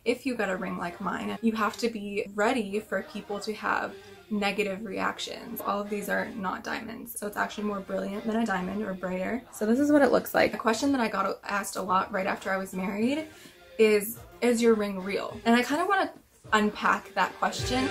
if you get a ring like mine, you have to be ready for people to have negative reactions. All of these are not diamonds, so it's actually more brilliant than a diamond, or brighter. So this is what it looks like. A question that I got asked a lot right after I was married is your ring real? And I kind of want to unpack that question.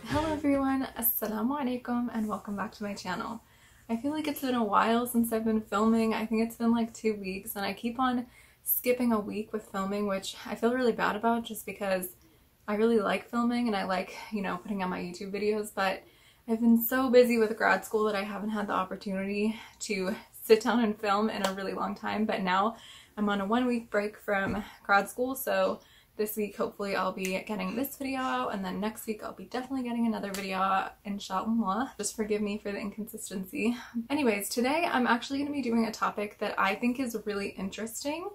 Hello everyone, assalamu alaikum, and welcome back to my channel. I feel like it's been a while since I've been filming. I think it's been like 2 weeks, and I keep on skipping a week with filming, which I feel really bad about just because I really like filming and I like, you know, putting out my YouTube videos, but I've been so busy with grad school that I haven't had the opportunity to sit down and film in a really long time. But now I'm on a 1-week break from grad school, so this week hopefully I'll be getting this video out, and then next week I'll be definitely getting another video out, inshallah. Just forgive me for the inconsistency. Anyways, today I'm actually going to be doing a topic that I think is really interesting.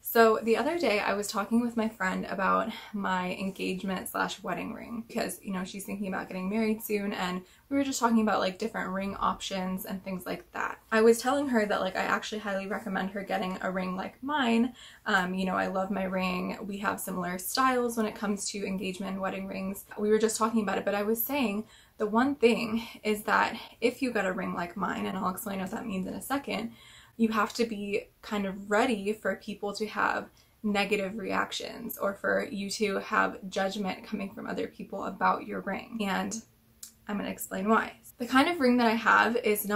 So the other day I was talking with my friend about my engagement / wedding ring because, you know, she's thinking about getting married soon, and we were just talking about like different ring options and things like that. I was telling her that like I actually highly recommend her getting a ring like mine. You know, I love my ring. We have similar styles when it comes to engagement and wedding rings. We were just talking about it, but I was saying the one thing is that if you get a ring like mine, and I'll explain what that means in a second, you have to be kind of ready for people to have negative reactions or for you to have judgment coming from other people about your ring. And I'm going to explain why. The kind of ring that I have is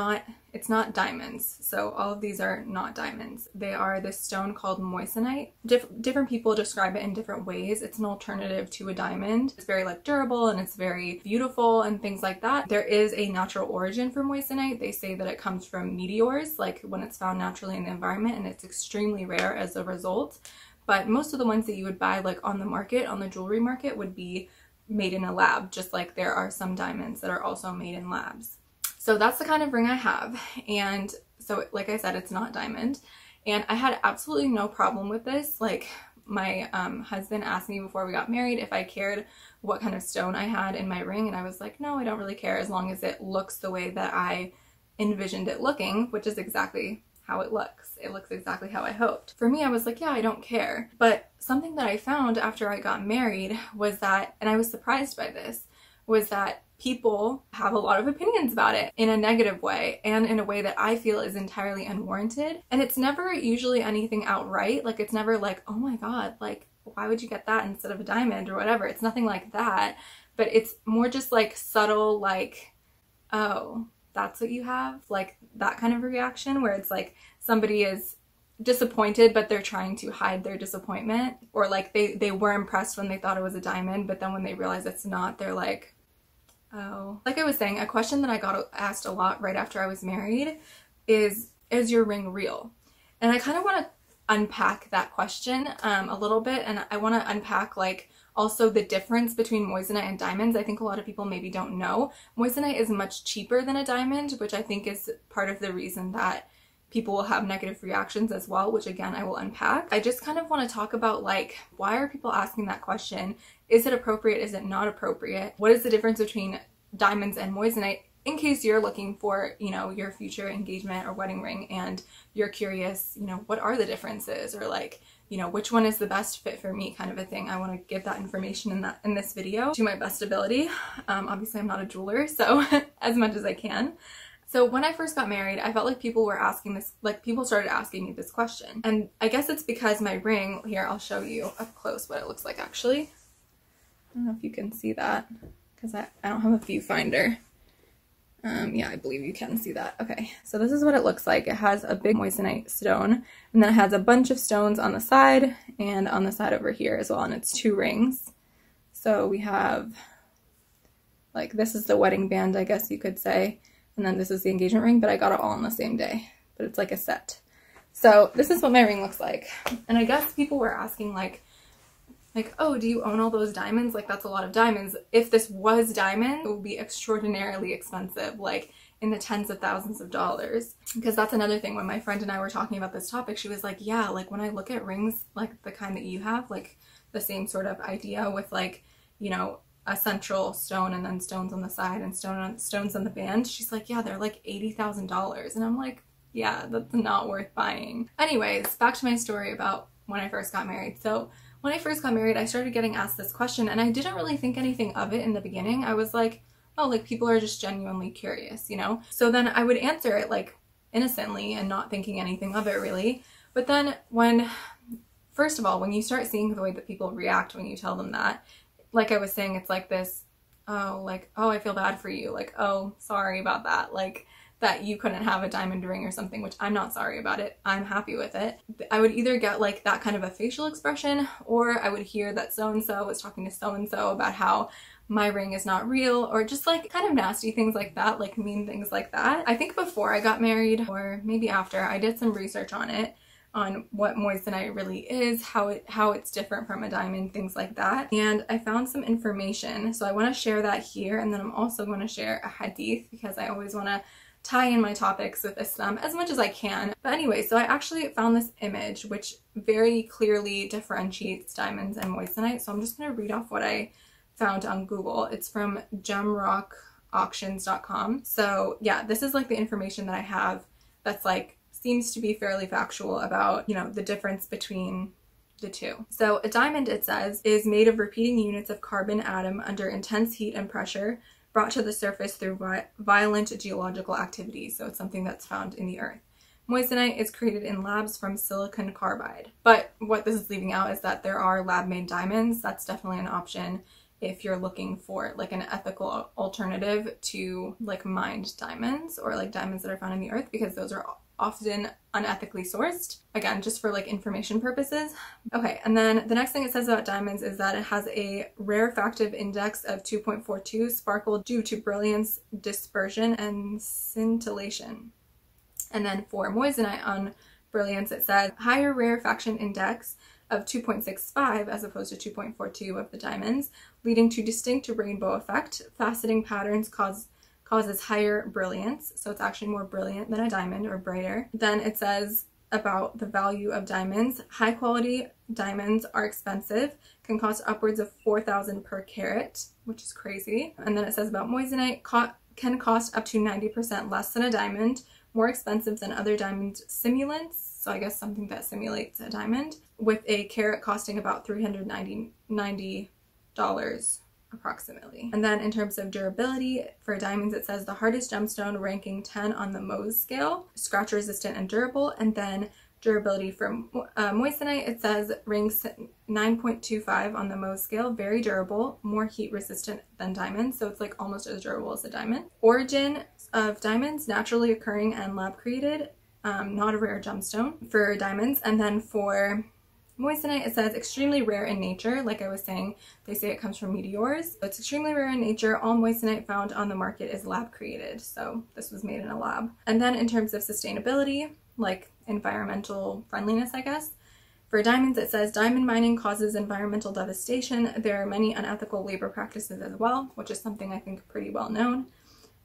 it's not diamonds. So all of these are not diamonds. They are this stone called Moissanite. Different people describe it in different ways. It's an alternative to a diamond. It's very like durable and it's very beautiful and things like that. There is a natural origin for Moissanite. They say that it comes from meteors, like when it's found naturally in the environment, and it's extremely rare as a result. But most of the ones that you would buy like on the market, on the jewelry market, would be made in a lab, just like there are some diamonds that are also made in labs. So that's the kind of ring I have. And so like I said, it's not diamond. And I had absolutely no problem with this. Like my husband asked me before we got married if I cared what kind of stone I had in my ring, and I was like, no, I don't really care as long as it looks the way that I envisioned it looking, which is exactly how it looks. It looks exactly how I hoped. For me, I was like, yeah, I don't care. But something that I found after I got married was that, and I was surprised by this, was that people have a lot of opinions about it in a negative way and in a way that I feel is entirely unwarranted. And it's never usually anything outright. Like it's never like, oh my God, like why would you get that instead of a diamond or whatever? It's nothing like that. But it's more just like subtle, like, oh, that's what you have, like that kind of reaction where it's like somebody is disappointed but they're trying to hide their disappointment, or like they were impressed when they thought it was a diamond, but then when they realize it's not, they're like, oh. Like I was saying, a question that I got asked a lot right after I was married is your ring real? And I kind of want to unpack that question a little bit, and I want to unpack like also the difference between Moissanite and diamonds. I think a lot of people maybe don't know. Moissanite is much cheaper than a diamond, which I think is part of the reason that people will have negative reactions as well, which again I will unpack. I just kind of want to talk about like, why are people asking that question? Is it appropriate? Is it not appropriate? What is the difference between diamonds and Moissanite? In case you're looking for, you know, your future engagement or wedding ring and you're curious, you know, what are the differences, or like, you know, which one is the best fit for me, kind of a thing. I want to give that information in this video to my best ability. Obviously I'm not a jeweler, so as much as I can. So when I first got married, I felt like people were asking this, like people started asking me this question. And I guess it's because my ring, here, I'll show you up close what it looks like actually. I don't know if you can see that because I don't have a viewfinder. Yeah, I believe you can see that. Okay, so this is what it looks like. It has a big Moissanite stone, and then it has a bunch of stones on the side and on the side over here as well, and it's 2 rings. So we have, like, this is the wedding band, I guess you could say, and then this is the engagement ring, but I got it all on the same day, but it's like a set. So this is what my ring looks like. And I guess people were asking like, oh, do you own all those diamonds? Like, that's a lot of diamonds. If this was diamond, it would be extraordinarily expensive, like in the tens of thousands of dollars. Because that's another thing, when my friend and I were talking about this topic, she was like, yeah, like when I look at rings, like the kind that you have, like the same sort of idea with like, you know, a central stone and then stones on the side and stones on the band. She's like, yeah, they're like $80,000. And I'm like, yeah, that's not worth buying. Anyways, back to my story about when I first got married. So when I first got married, I started getting asked this question, and I didn't really think anything of it in the beginning. I was like, oh, like people are just genuinely curious, you know? So then I would answer it like innocently and not thinking anything of it really. But then first of all, when you start seeing the way that people react when you tell them that, like I was saying, it's like this, oh, like, oh, I feel bad for you. Like, oh, sorry about that. Like, that you couldn't have a diamond ring or something, which I'm not sorry about it. I'm happy with it. I would either get like that kind of a facial expression, or I would hear that so-and-so was talking to so-and-so about how my ring is not real, or just like kind of nasty things like that, like mean things like that. I think before I got married, or maybe after, I did some research on it, on what moissanite really is, how it's different from a diamond, things like that. And I found some information, so I want to share that here, and then I'm also going to share a hadith because I always want to tie in my topics with Islam as much as I can. But anyway, so I actually found this image which very clearly differentiates diamonds and moissanite. So I'm just going to read off what I found on Google. It's from gemrockauctions.com. So yeah, this is like the information that I have that's like seems to be fairly factual about, you know, the difference between the two. So a diamond, it says, is made of repeating units of carbon atom under intense heat and pressure, brought to the surface through violent geological activity. So it's something that's found in the earth. Moissanite is created in labs from silicon carbide. But what this is leaving out is that there are lab-made diamonds. That's definitely an option if you're looking for like an ethical alternative to like mined diamonds, or like diamonds that are found in the earth, because those are often unethically sourced, again, just for like information purposes. Okay, and then the next thing it says about diamonds is that it has a rarefactive index of 2.42, sparkle due to brilliance, dispersion, and scintillation. And then for moissanite on brilliance, it says higher rarefaction index of 2.65 as opposed to 2.42 of the diamonds, leading to distinct rainbow effect. Faceting patterns causes higher brilliance, so it's actually more brilliant than a diamond, or brighter. Then it says about the value of diamonds. High quality diamonds are expensive, can cost upwards of 4,000 per carat, which is crazy. And then it says about moissanite, can cost up to 90% less than a diamond, more expensive than other diamond simulants, so I guess something that simulates a diamond, with a carat costing about $390 approximately. And then in terms of durability, for diamonds, it says the hardest gemstone, ranking 10 on the Mohs scale, scratch resistant and durable. And then durability for moissanite, it says ranks 9.25 on the Mohs scale, very durable, more heat resistant than diamonds, so it's like almost as durable as a diamond. Origin of diamonds, naturally occurring and lab created, not a rare gemstone for diamonds. And then for moissanite, it says extremely rare in nature. Like I was saying, they say it comes from meteors. It's extremely rare in nature. All moissanite found on the market is lab created. So this was made in a lab. And then in terms of sustainability, like environmental friendliness, I guess, for diamonds, it says diamond mining causes environmental devastation. There are many unethical labor practices as well, which is something I think pretty well known.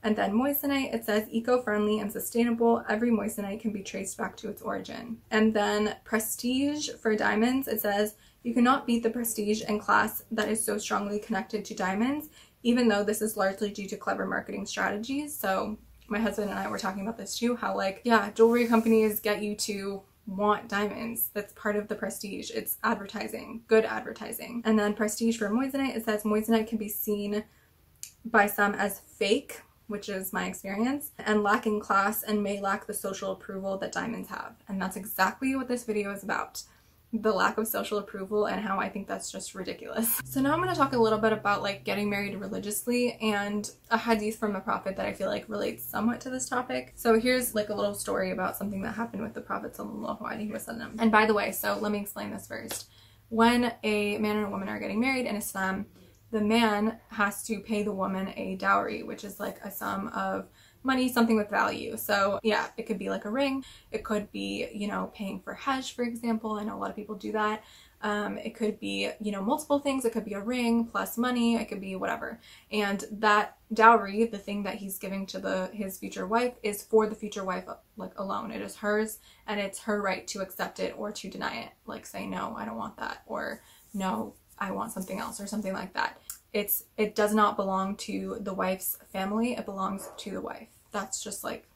And then moissanite, it says eco-friendly and sustainable. Every moissanite can be traced back to its origin. And then prestige for diamonds, it says you cannot beat the prestige and class that is so strongly connected to diamonds, even though this is largely due to clever marketing strategies. So my husband and I were talking about this too, how like, yeah, jewelry companies get you to want diamonds. That's part of the prestige. It's advertising, good advertising. And then prestige for moissanite, it says moissanite can be seen by some as fake, which is my experience, and lacking class, and may lack the social approval that diamonds have. And that's exactly what this video is about. The lack of social approval, and how I think that's just ridiculous. So now I'm going to talk a little bit about like getting married religiously, and a hadith from a prophet that I feel like relates somewhat to this topic. So here's like a little story about something that happened with the Prophet sallallahu alaihi wasallam. And by the way, so let me explain this first. When a man and a woman are getting married in Islam, the man has to pay the woman a dowry, which is like a sum of money, something with value. So yeah, it could be like a ring. It could be, you know, paying for Hajj, for example. I know a lot of people do that. It could be, you know, multiple things. It could be a ring plus money. It could be whatever. And that dowry, the thing that he's giving to his future wife, is for the future wife like alone. It is hers, and it's her right to accept it or to deny it. Like say, no, I don't want that, or no, I want something else, or something like that. It does not belong to the wife's family. It belongs to the wife. That's just like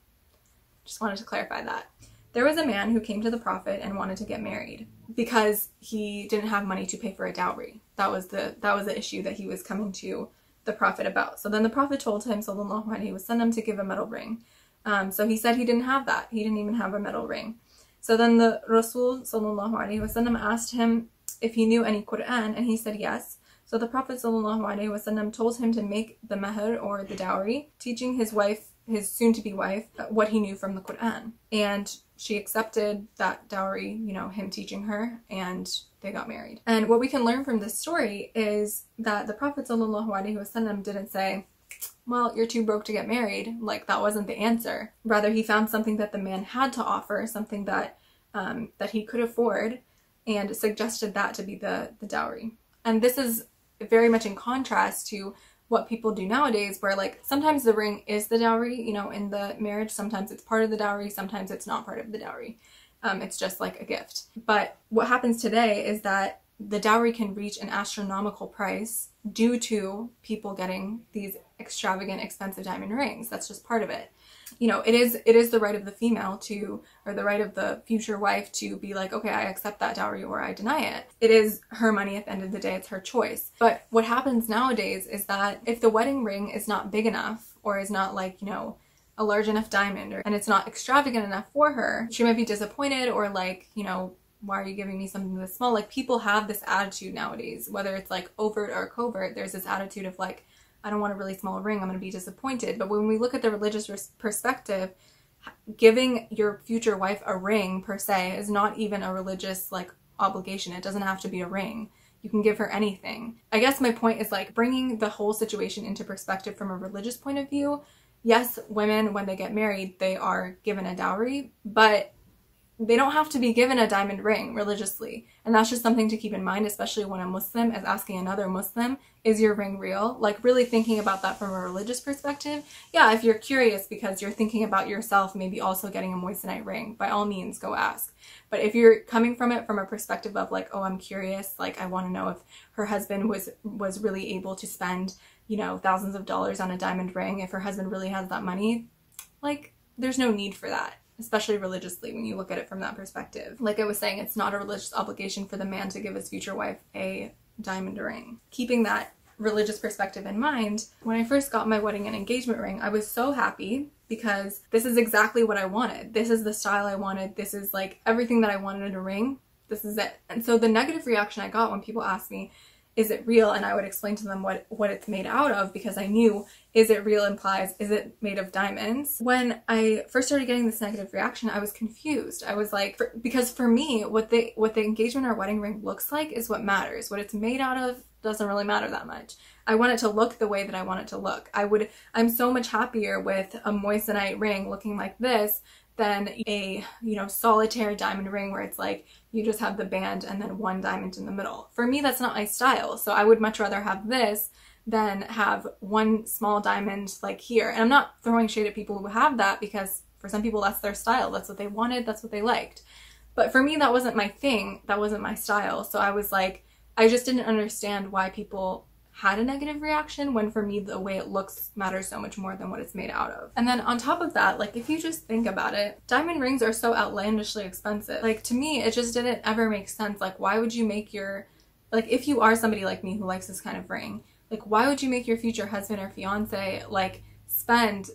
Just wanted to clarify that. There was a man who came to the Prophet and wanted to get married because he didn't have money to pay for a dowry. That was the issue that he was coming to the Prophet about. So then the Prophet told him, sallallahu alaihi wasallam, to give a metal ring. So he said he didn't have that. He didn't even have a metal ring. So then the Rasul sallallahu alaihi wasallam asked him if he knew any Quran, and he said yes. So the Prophet sallallahu alaihi wasallam told him to make the mahr, or the dowry, teaching his wife, his soon-to-be wife, what he knew from the Quran. And she accepted that dowry, you know, him teaching her, and they got married. And what we can learn from this story is that the Prophet sallallahu alaihi wasallam didn't say, well, you're too broke to get married. Like, that wasn't the answer. Rather, he found something that the man had to offer, something that that he could afford, and suggested that to be the dowry. And this is very much in contrast to what people do nowadays, where like sometimes the ring is the dowry, you know, in the marriage. Sometimes it's part of the dowry, sometimes it's not part of the dowry. It's just like a gift. But what happens today is that the dowry can reach an astronomical price due to people getting these extravagant, expensive diamond rings. That's just part of it. You know, it is the right of the female to, or the right of the future wife to be like, okay, I accept that dowry or I deny it. It is her money at the end of the day, it's her choice. But what happens nowadays is that if the wedding ring is not big enough, or is not like, you know, a large enough diamond, and it's not extravagant enough for her, she might be disappointed, or like, you know, why are you giving me something this small? Like, people have this attitude nowadays, whether it's like overt or covert, there's this attitude of like, I don't want a really small ring, I'm going to be disappointed. But when we look at the religious perspective, giving your future wife a ring per se is not even a religious like obligation. It doesn't have to be a ring. You can give her anything. I guess my point is like bringing the whole situation into perspective from a religious point of view. Yes, women, when they get married, they are given a dowry, but they don't have to be given a diamond ring religiously. And that's just something to keep in mind, especially when a Muslim is asking another Muslim, is your ring real? Like, really thinking about that from a religious perspective. Yeah, if you're curious because you're thinking about yourself maybe also getting a Moissanite ring, by all means go ask. But if you're coming from it from a perspective of like, oh, I'm curious, like I want to know if her husband was really able to spend, you know, thousands of dollars on a diamond ring, if her husband really has that money, like there's no need for that. Especially religiously, when you look at it from that perspective. Like I was saying, it's not a religious obligation for the man to give his future wife a diamond ring. Keeping that religious perspective in mind, when I first got my wedding and engagement ring, I was so happy because this is exactly what I wanted. This is the style I wanted. This is like everything that I wanted in a ring. This is it. And so the negative reaction I got when people asked me, is it real? And I would explain to them what it's made out of, because I knew, is it real implies, is it made of diamonds? When I first started getting this negative reaction, I was confused. I was like, because for me, what the engagement or wedding ring looks like is what matters. What it's made out of doesn't really matter that much. I want it to look the way that I want it to look. I'm so much happier with a moissanite ring looking like this than a, you know, solitaire diamond ring where it's like you just have the band and then one diamond in the middle. For me, that's not my style. So I would much rather have this than have one small diamond like here. And I'm not throwing shade at people who have that, because for some people that's their style. That's what they wanted. That's what they liked. But for me, that wasn't my thing. That wasn't my style. So I was like, I just didn't understand why people had a negative reaction, when for me the way it looks matters so much more than what it's made out of. And then on top of that, like if you just think about it, diamond rings are so outlandishly expensive. Like to me, it just didn't ever make sense. Like why would you make your, like if you are somebody like me who likes this kind of ring, like why would you make your future husband or fiance like spend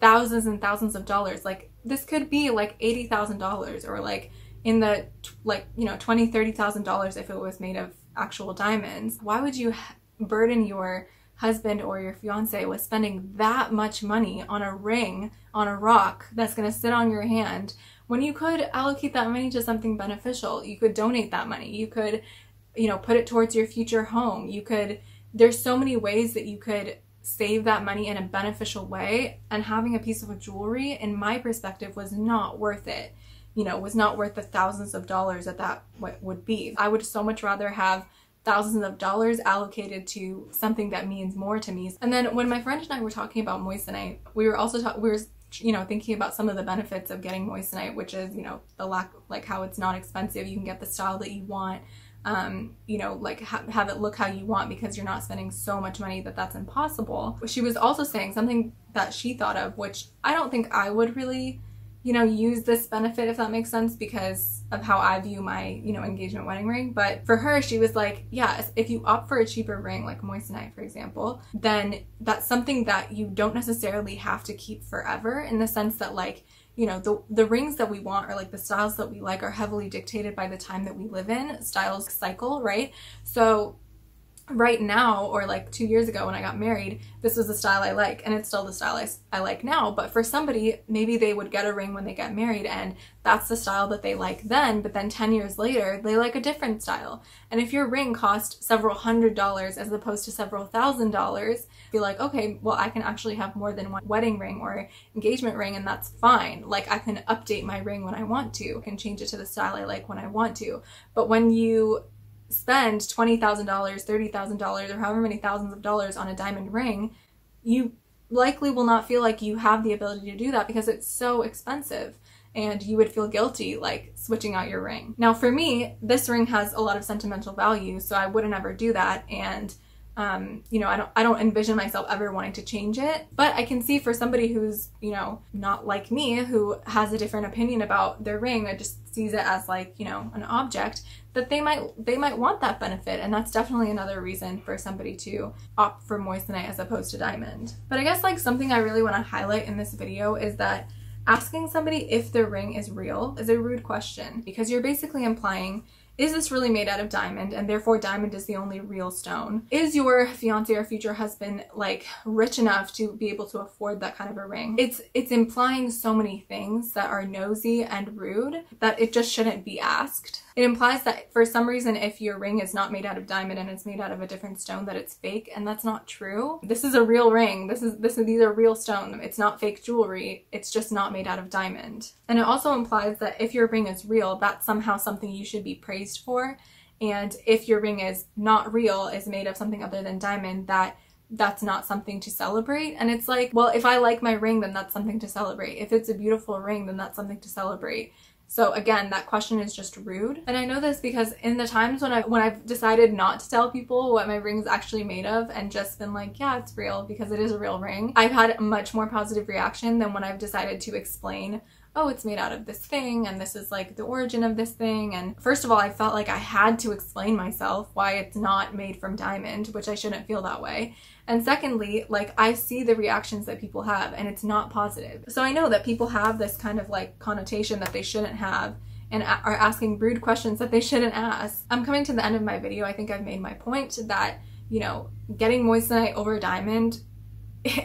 thousands and thousands of dollars? Like this could be like $80,000 or like in the like, you know, $20,000, $30,000 if it was made of actual diamonds. Why would you burden your husband or your fiance with spending that much money on a ring, on a rock that's going to sit on your hand, when you could allocate that money to something beneficial? You could donate that money. You could, you know, put it towards your future home. You could, there's so many ways that you could save that money in a beneficial way, and having a piece of jewelry, in my perspective, was not worth it. You know, was not worth the thousands of dollars that would be. I would so much rather have thousands of dollars allocated to something that means more to me. And then when my friend and I were talking about moissanite, we were also you know, thinking about some of the benefits of getting moissanite, which is, you know, the lack, like how it's not expensive. You can get the style that you want, you know, like have it look how you want, because you're not spending so much money that's impossible. She was also saying something that she thought of, which I don't think I would really, you know, use this benefit, if that makes sense, because of how I view my, you know, engagement wedding ring. But for her, she was like, yeah, if you opt for a cheaper ring, like Moissanite, for example, then that's something that you don't necessarily have to keep forever, in the sense that, like, you know, the rings that we want, or like the styles that we like, are heavily dictated by the time that we live in. Styles cycle, right? So right now, or like 2 years ago when I got married, this was the style I like, and it's still the style I like now. But for somebody, maybe they would get a ring when they get married and that's the style that they like then, but then 10 years later they like a different style. And if your ring cost several $100s as opposed to several $1,000s, be like, okay, well, I can actually have more than one wedding ring or engagement ring, and that's fine. Like, I can update my ring when I want to, I can change it to the style I like when I want to. But when you spend $20,000, $30,000, or however many thousands of dollars on a diamond ring, you likely will not feel like you have the ability to do that because it's so expensive, and you would feel guilty like switching out your ring. Now for me, this ring has a lot of sentimental value, so I wouldn't ever do that, and you know, I don't envision myself ever wanting to change it. But I can see for somebody who's, you know, not like me, who has a different opinion about their ring, or just sees it as like, you know, an object, that they might want that benefit. And that's definitely another reason for somebody to opt for moissanite as opposed to diamond. But I guess like something I really want to highlight in this video is that asking somebody if their ring is real is a rude question, because you're basically implying, is this really made out of diamond, and therefore diamond is the only real stone? Is your fiance or future husband like rich enough to be able to afford that kind of a ring? It's implying so many things that are nosy and rude that it just shouldn't be asked. It implies that for some reason, if your ring is not made out of diamond and it's made out of a different stone, that it's fake, and that's not true. This is a real ring. These are real stones. It's not fake jewelry. It's just not made out of diamond. And it also implies that if your ring is real, that's somehow something you should be praised for. And if your ring is not real, is made of something other than diamond, that's not something to celebrate. And it's like, well, if I like my ring, then that's something to celebrate. If it's a beautiful ring, then that's something to celebrate. So again, that question is just rude. And I know this because in the times when I've decided not to tell people what my ring's actually made of, and just been like, yeah, it's real because it is a real ring, I've had a much more positive reaction than when I've decided to explain, oh, it's made out of this thing, and this is like the origin of this thing. And first of all, I felt like I had to explain myself why it's not made from diamond, which I shouldn't feel that way. And secondly, like, I see the reactions that people have, and it's not positive. So I know that people have this kind of like connotation that they shouldn't have, and are asking rude questions that they shouldn't ask. I'm coming to the end of my video. I think I've made my point that, you know, getting moissanite over diamond,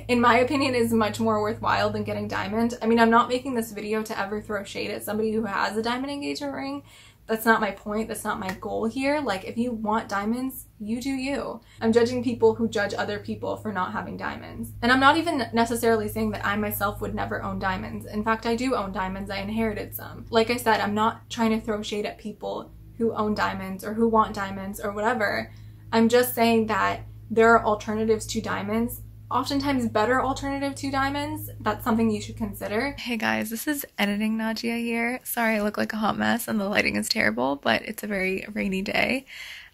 in my opinion, is much more worthwhile than getting diamond. I mean, I'm not making this video to ever throw shade at somebody who has a diamond engagement ring. That's not my point. That's not my goal here. Like, if you want diamonds, you do you. I'm judging people who judge other people for not having diamonds. And I'm not even necessarily saying that I myself would never own diamonds. In fact, I do own diamonds. I inherited some. Like I said, I'm not trying to throw shade at people who own diamonds or who want diamonds or whatever. I'm just saying that there are alternatives to diamonds, oftentimes better alternative to diamonds. That's something you should consider. Hey guys, this is editing Najia here. Sorry I look like a hot mess and the lighting is terrible, but it's a very rainy day.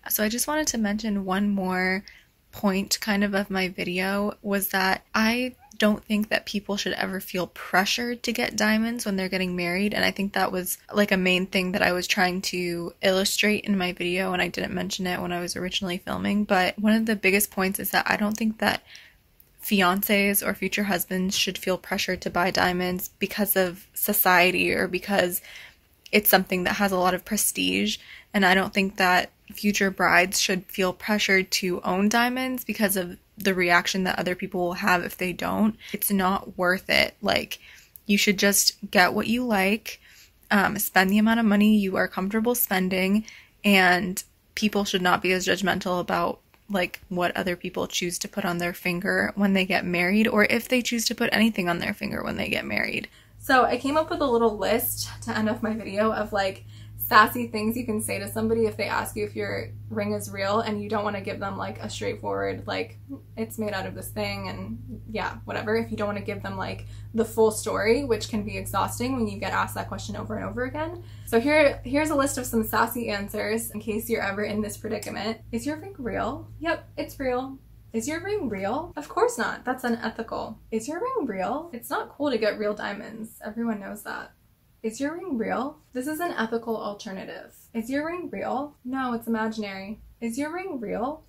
So I just wanted to mention one more point kind of my video, was that I don't think that people should ever feel pressured to get diamonds when they're getting married. And I think that was like a main thing that I was trying to illustrate in my video, and I didn't mention it when I was originally filming. But one of the biggest points is that I don't think that fiancés or future husbands should feel pressured to buy diamonds because of society or because it's something that has a lot of prestige. And I don't think that future brides should feel pressured to own diamonds because of the reaction that other people will have if they don't. It's not worth it. Like, you should just get what you like, spend the amount of money you are comfortable spending, and people should not be as judgmental about like what other people choose to put on their finger when they get married, or if they choose to put anything on their finger when they get married. So I came up with a little list to end off my video of like sassy things you can say to somebody if they ask you if your ring is real and you don't want to give them like a straightforward like it's made out of this thing and yeah, whatever. If you don't want to give them like the full story, which can be exhausting when you get asked that question over and over again. So here's a list of some sassy answers in case you're ever in this predicament. Is your ring real? Yep, it's real. Is your ring real? Of course not. That's unethical. Is your ring real? It's not cool to get real diamonds. Everyone knows that. Is your ring real? This is an ethical alternative. Is your ring real? No, it's imaginary. Is your ring real?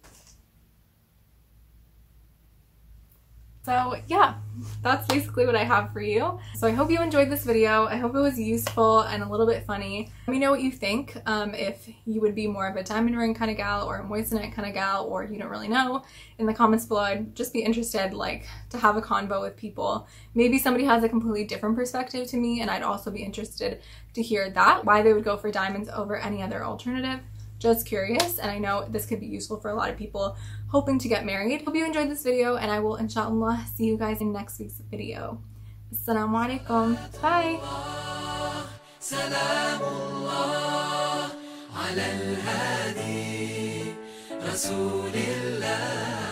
So yeah, that's basically what I have for you. So I hope you enjoyed this video. I hope it was useful and a little bit funny. Let me know what you think, if you would be more of a diamond ring kind of gal or a moissanite kind of gal, or you don't really know, in the comments below. I'd just be interested, like, to have a convo with people. Maybe somebody has a completely different perspective to me, and I'd also be interested to hear that, why they would go for diamonds over any other alternative. Just curious, and I know this could be useful for a lot of people hoping to get married. Hope you enjoyed this video, and I will inshallah see you guys in next week's video. Assalamu alaikum. Bye. Salamullah ala al-hadi Rasulillah.